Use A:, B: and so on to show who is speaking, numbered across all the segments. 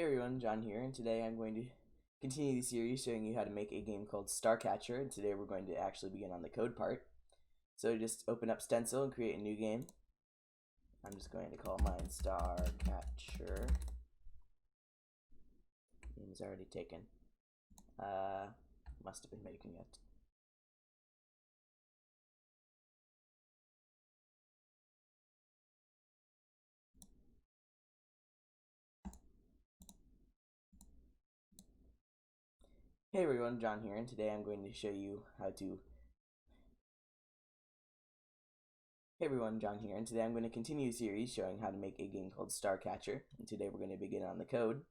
A: Hey everyone, John here, and today I'm going to continue the series showing you how to make a game called Starcatcher, and today we're going to actually begin on the code part. So just open up Stencyl and create a new game. I'm just going to call mine Starcatcher. Name's already taken. Must have been making it. Hey everyone, John here, and today I'm going to show you how to Hey everyone, John here, and today I'm going to continue the series showing how to make a game called Starcatcher, and today we're going to begin on the code.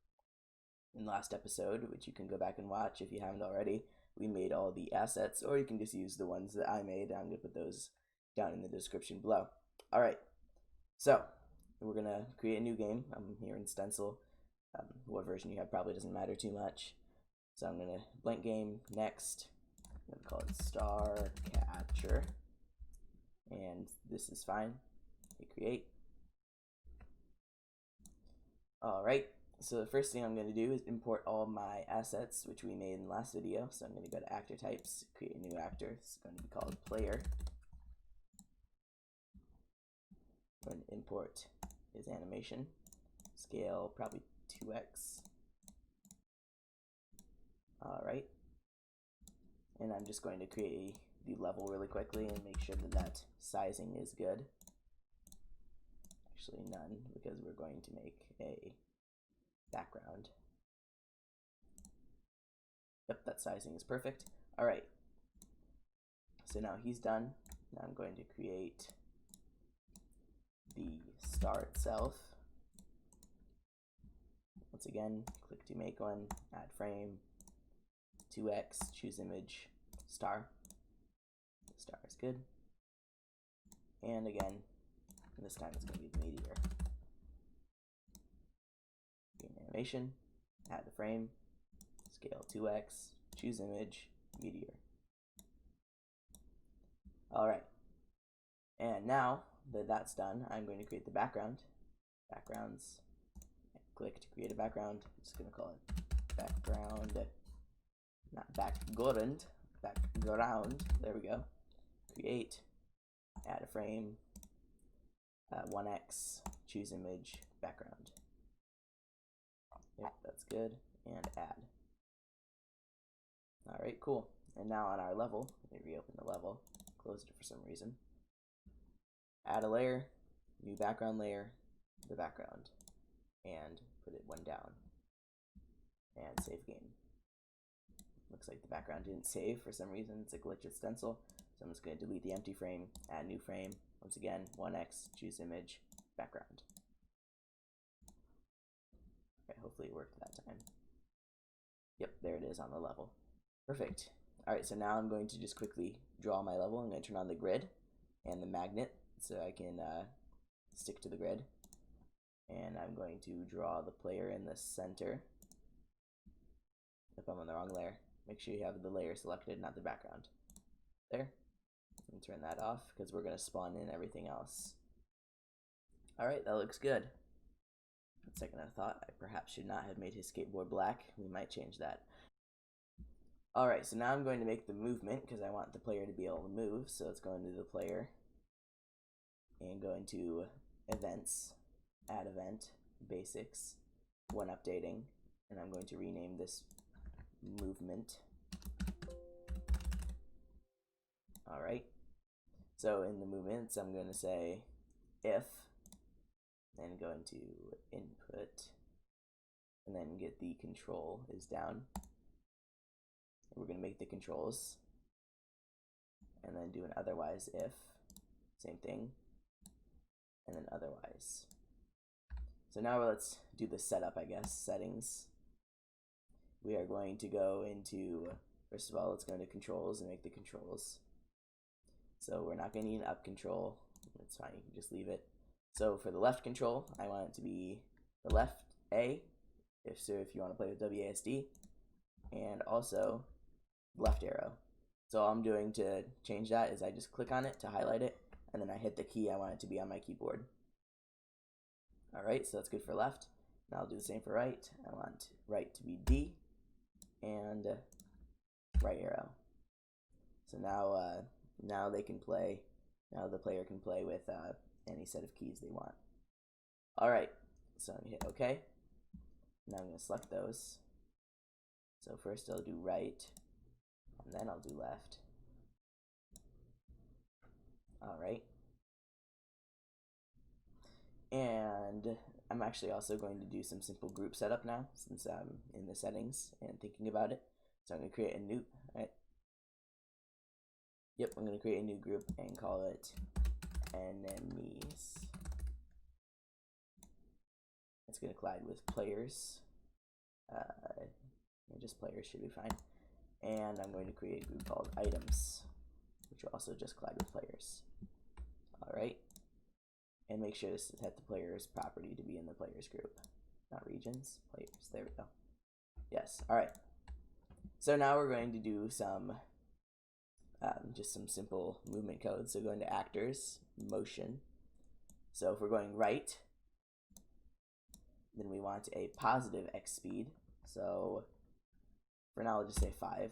A: In the last episode, which you can go back and watch if you haven't already, we made all the assets, or you can just use the ones that I made. I'm going to put those down in the description below. Alright, so we're going to create a new game. I'm here in Stencyl. What version you have probably doesn't matter too much. So I'm going to blank game, next. I'm going to call it Starcatcher. And this is fine. Hit create. Alright, so the first thing I'm going to do is import all my assets, which we made in the last video. So I'm going to go to actor types, create a new actor. It's going to be called player. I'm going to import his animation. Scale probably 2x. Alright. And I'm just going to create the level really quickly and make sure that that sizing is good. Actually none, because we're going to make a background. Yep, that sizing is perfect. Alright. So now he's done. Now I'm going to create the star itself. Once again, click to make one, add frame, 2x, choose image, star. The star is good. And again, this time it's going to be the meteor. Animation, add the frame, scale 2x, choose image, meteor. Alright, and now that that's done, I'm going to create the background. Backgrounds, click to create a background. I'm just going to call it background, not background, background, there we go. Create, add a frame, 1x, choose image, background. Yep, that's good, and add. Alright, cool. And now on our level, let me reopen the level, closed it for some reason. Add a layer, new background layer, the background, and put it one down. And save game. Looks like the background didn't save for some reason. It's a glitch at Stencyl. So I'm just going to delete the empty frame, add new frame. Once again, 1x, choose image, background. Okay, hopefully it worked that time. Yep, there it is on the level. Perfect. Alright, so now I'm going to just quickly draw my level. I'm going to turn on the grid and the magnet so I can stick to the grid. And I'm going to draw the player in the center. If I'm on the wrong layer, make sure you have the layer selected, not the background. There. And turn that off because we're going to spawn in everything else. Alright, that looks good. A second, I thought I perhaps should not have made his skateboard black. We might change that. Alright, so now I'm going to make the movement because I want the player to be able to move. So let's go into the player and go into events, add event, basics, one updating, and I'm going to rename this movement. Alright, so in the movements I'm going to say if, then go into input, and then get the control is down. And we're going to make the controls, and then do an otherwise if, same thing, and then otherwise. So now let's do the setup, I guess, settings. We are going to go into, first of all, let's go into controls and make the controls. So we're not going to need an up control. It's fine, you can just leave it. So for the left control, I want it to be the left A, if you want to play with WASD, and also left arrow. So all I'm doing to change that is I just click on it to highlight it, and then I hit the key I want it to be on my keyboard. Alright, so that's good for left. Now I'll do the same for right. I want right to be D and right arrow. So now they can play. Now the player can play with any set of keys they want. All right. So I'm gonna hit OK. Now I'm gonna select those. So first I'll do right, and then I'll do left. All right. And I'm actually also going to do some simple group setup now, since I'm in the settings and thinking about it. So I'm going to create a new, right? Yep, I'm going to create a new group and call it enemies. It's going to collide with players. Just players should be fine. And I'm going to create a group called items, which will also just collide with players. All right. And make sure to set the player's property to be in the players group, not regions, players. There we go. Yes. All right. So now we're going to do some, just some simple movement codes. So going to actors, motion. So if we're going right, then we want a positive X speed. So for now, I'll just say 5.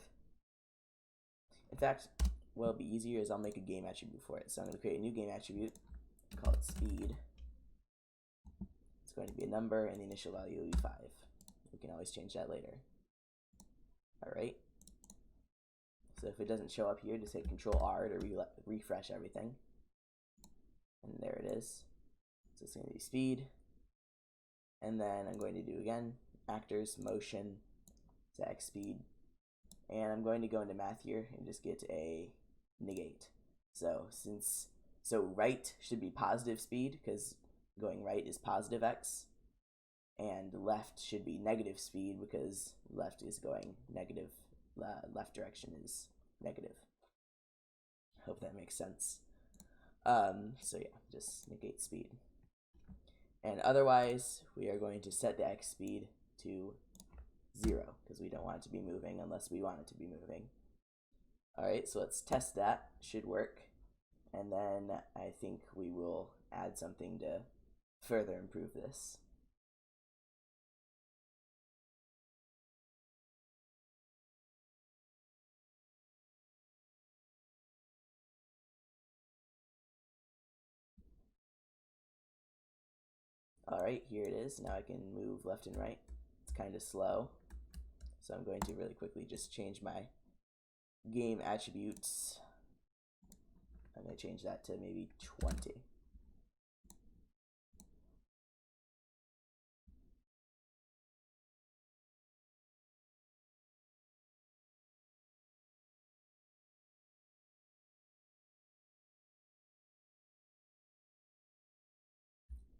A: In fact, what'll be easier is I'll make a game attribute for it. So I'm going to create a new game attribute. Call it speed. It's going to be a number, and the initial value will be 5. We can always change that later. All right. So if it doesn't show up here, just hit Control R to refresh everything. And there it is. So it's going to be speed. And then I'm going to do again actors, motion, to X speed. And I'm going to go into math here and just get a negate. So right should be positive speed because going right is positive X, and left should be negative speed because left is going negative. Left direction is negative. Hope that makes sense. So yeah, just negate speed. And otherwise, we are going to set the X speed to 0 because we don't want it to be moving unless we want it to be moving. All right, so let's test that. Should work. And then I think we will add something to further improve this. All right, here it is. Now I can move left and right. It's kind of slow. So I'm going to really quickly just change my game attributes. I'm going to change that to maybe 20.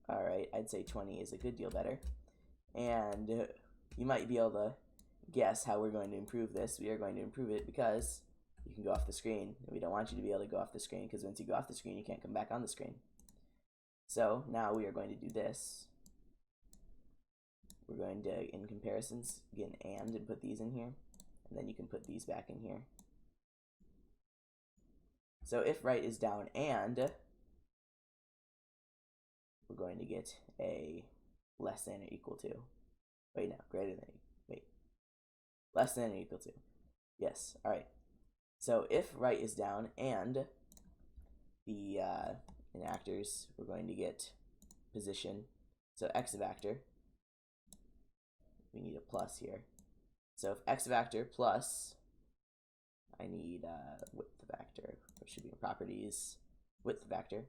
A: All right, I'd say 20 is a good deal better. And you might be able to guess how we're going to improve this. We are going to improve it because you can go off the screen. We don't want you to be able to go off the screen because once you go off the screen, you can't come back on the screen. So now we are going to do this. We're going to, in comparisons, get an and put these in here. And then you can put these back in here. So if right is down and, we're going to get a less than or equal to. Wait, no, greater than, wait. Less than or equal to. Yes, all right. So if right is down and the, in actors, we're going to get position. So x of actor, we need a plus here. So if x of actor plus, I need width of actor, which should be in properties, width of actor.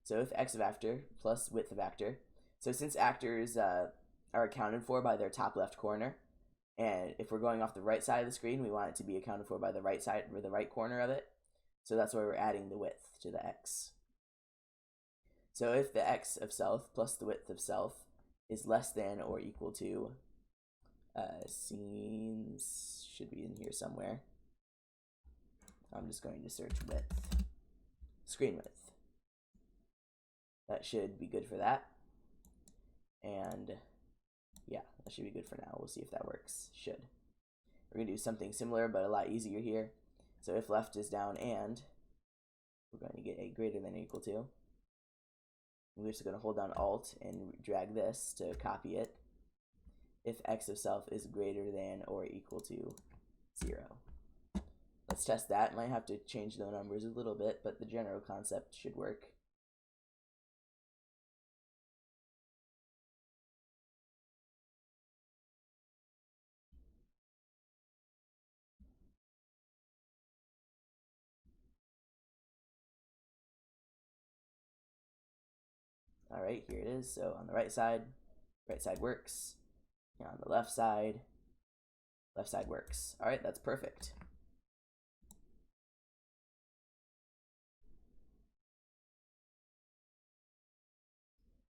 A: So if x of actor plus width of actor, so since actors are accounted for by their top left corner, and if we're going off the right side of the screen, we want it to be accounted for by the right side or the right corner of it. So that's why we're adding the width to the x. So if the x of self plus the width of self is less than or equal to, seems should be in here somewhere. I'm just going to search width, screen width. That should be good for that. And yeah, that should be good for now. We'll see if that works. Should. We're going to do something similar, but a lot easier here. So if left is down and, we're going to get a greater than or equal to. We're just going to hold down Alt and drag this to copy it. if x of self is greater than or equal to 0. Let's test that. Might have to change the numbers a little bit, but the general concept should work. All right, here it is. So on the right side works. And on the left side works. All right, that's perfect.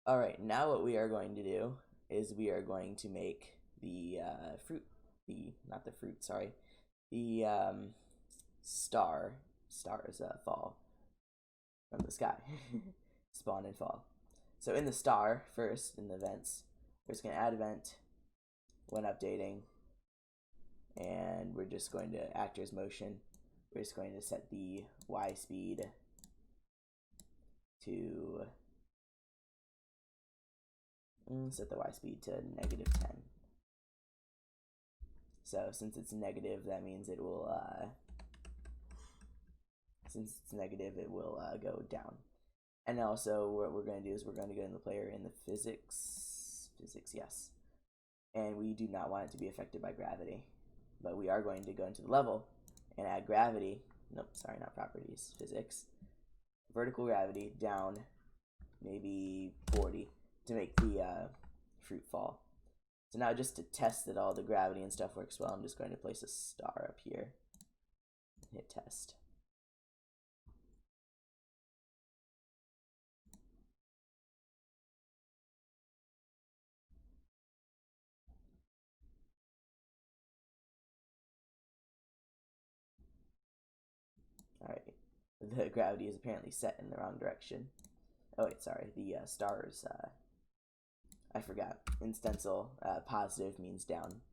A: All right, now what we are going to do is we are going to make the stars fall from the sky, spawn and fall. So in the star, first, in the events, we're just going to add event when updating, and we're just going to actors motion. We're just going to set the Y speed to -10. So since it's negative, that means it will go down. And also what we're going to do is we're going to go in the player in the physics, yes. And we do not want it to be affected by gravity. But we are going to go into the level and add gravity. Nope, sorry, not properties, physics. Vertical gravity down maybe 40 to make the fruit fall. So now just to test that all the gravity and stuff works well, I'm just going to place a star up here and hit test. Alright, the gravity is apparently set in the wrong direction. Oh wait, sorry, the stars, I forgot. In Stencyl, positive means down.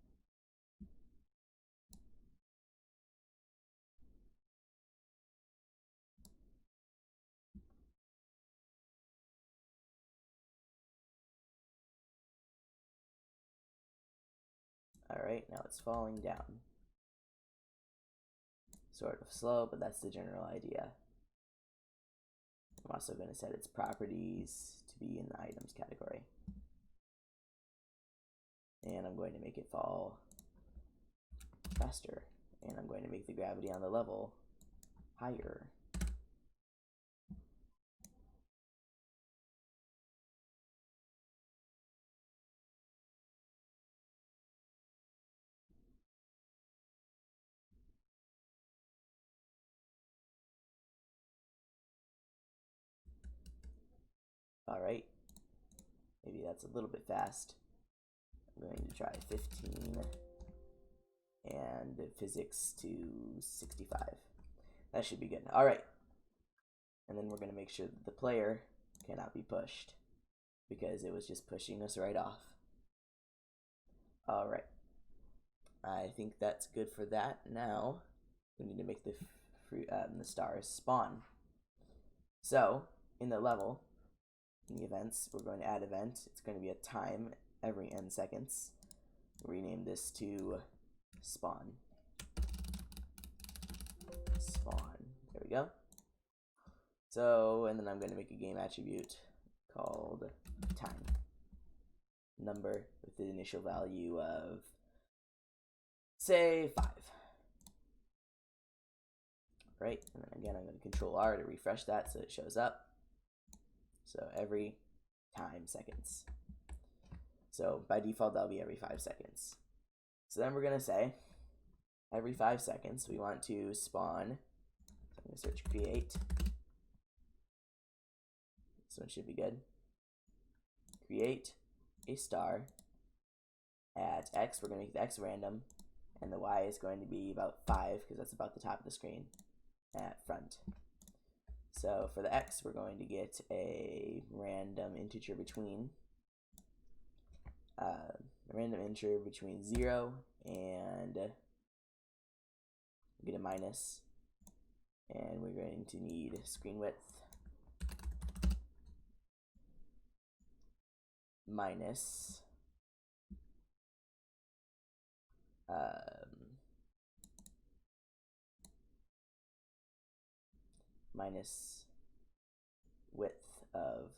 A: Alright, now it's falling down. Sort of slow, but that's the general idea. I'm also going to set its properties to be in the items category. And I'm going to make it fall faster. And I'm going to make the gravity on the level higher. Alright, maybe that's a little bit fast. I'm going to try 15 and physics to 65. That should be good. Alright, and then we're going to make sure that the player cannot be pushed because it was just pushing us right off. Alright, I think that's good for that. Now we need to make the stars spawn. So in the level, in the events, we're going to add event. It's going to be a time every n seconds. Rename this to spawn. There we go. So, and then I'm going to make a game attribute called time. Number with the initial value of, say, 5. Right, and then again, I'm going to control R to refresh that so it shows up. So every time seconds. So by default, that'll be every 5 seconds. So then we're going to say every 5 seconds, we want to spawn. So I'm going to search create. This one should be good. Create a star at x. We're going to make the x random. And the y is going to be about 5 because that's about the top of the screen at front. So for the x, we're going to get a random integer between 0 and get a minus, and we're going to need screen width minus minus width of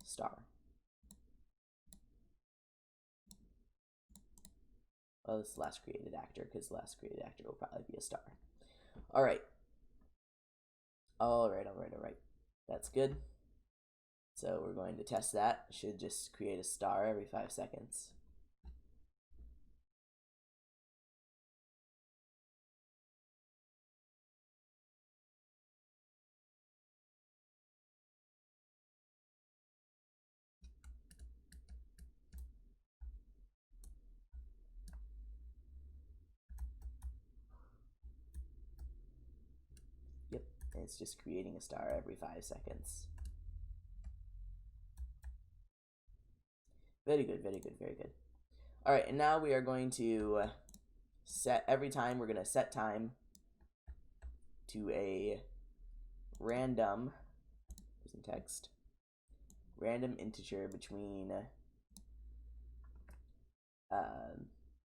A: star. Well, this last created actor, because the last created actor will probably be a star. All right. All right. That's good. So we're going to test that. Should just create a star every 5 seconds. Yep, and it's just creating a star every 5 seconds. Very good. All right, and now we are going to set, every time we're going to set time to a random, using text, random integer between,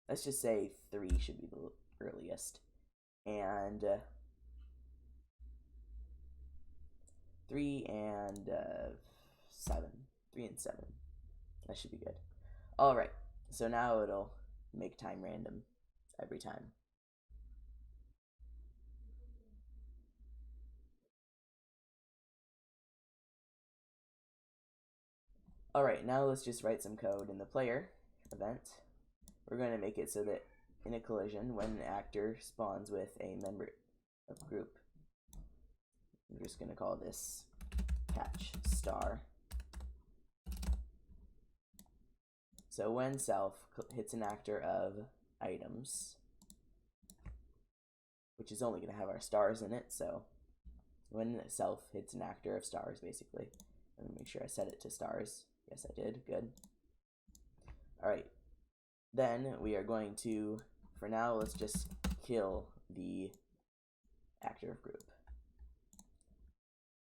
A: let's just say 3 should be the earliest, and 3 and 7. 3 and 7. That should be good. All right, so now it'll make time random every time. All right, now let's just write some code in the player event. We're going to make it so that in a collision, when an actor spawns with a member of group, I'm just going to call this catch star. So when self hits an actor of items, which is only going to have our stars in it, so when self hits an actor of stars, basically. Let me make sure I set it to stars. Yes, I did. Good. All right. Then we are going to, for now, let's just kill the actor of group.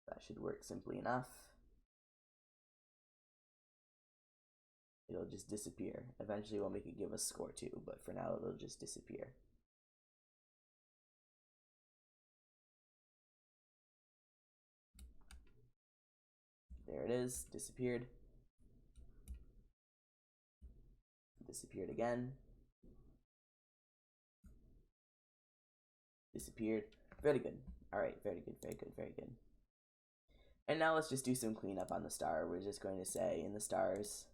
A: That should work simply enough. It'll just disappear. Eventually we'll make it give us score too, but for now it'll just disappear. There it is, disappeared. Disappeared again. Disappeared. Very good. All right, very good. And now let's just do some cleanup on the star. We're just going to say in the stars,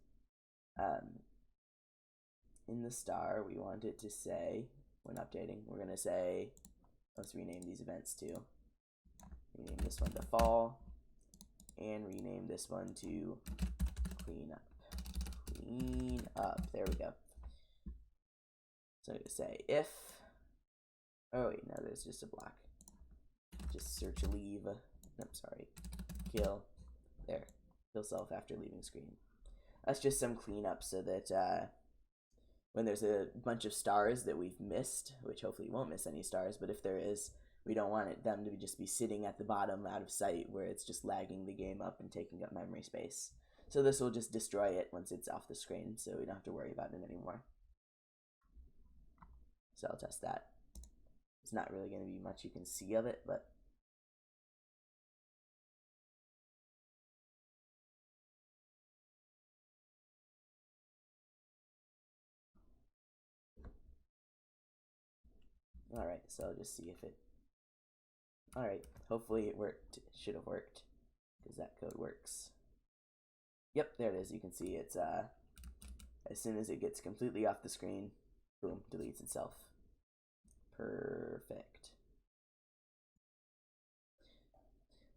A: in the star, we want it to say, when updating, we're going to say, let's rename these events too. Rename this one to fall, and rename this one to clean up. Clean up. There we go. So I'm going to say if, oh wait, no, there's just a block. Just search leave, nope, sorry, kill, there, kill self after leaving screen. That's just some cleanup so that when there's a bunch of stars that we've missed, which hopefully you won't miss any stars, but if there is, we don't want them to just be sitting at the bottom out of sight where it's just lagging the game up and taking up memory space. So this will just destroy it once it's off the screen, so we don't have to worry about it anymore. So I'll test that. It's not really going to be much you can see of it, but alright, so I'll just see if it, alright, hopefully it worked. It should have worked, because that code works. Yep, there it is. You can see it's, as soon as it gets completely off the screen, boom, deletes itself. Perfect.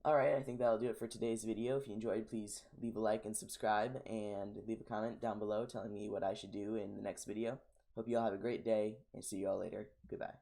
A: Alright, I think that'll do it for today's video. If you enjoyed, please leave a like and subscribe, and leave a comment down below telling me what I should do in the next video. Hope you all have a great day, and see you all later. Goodbye.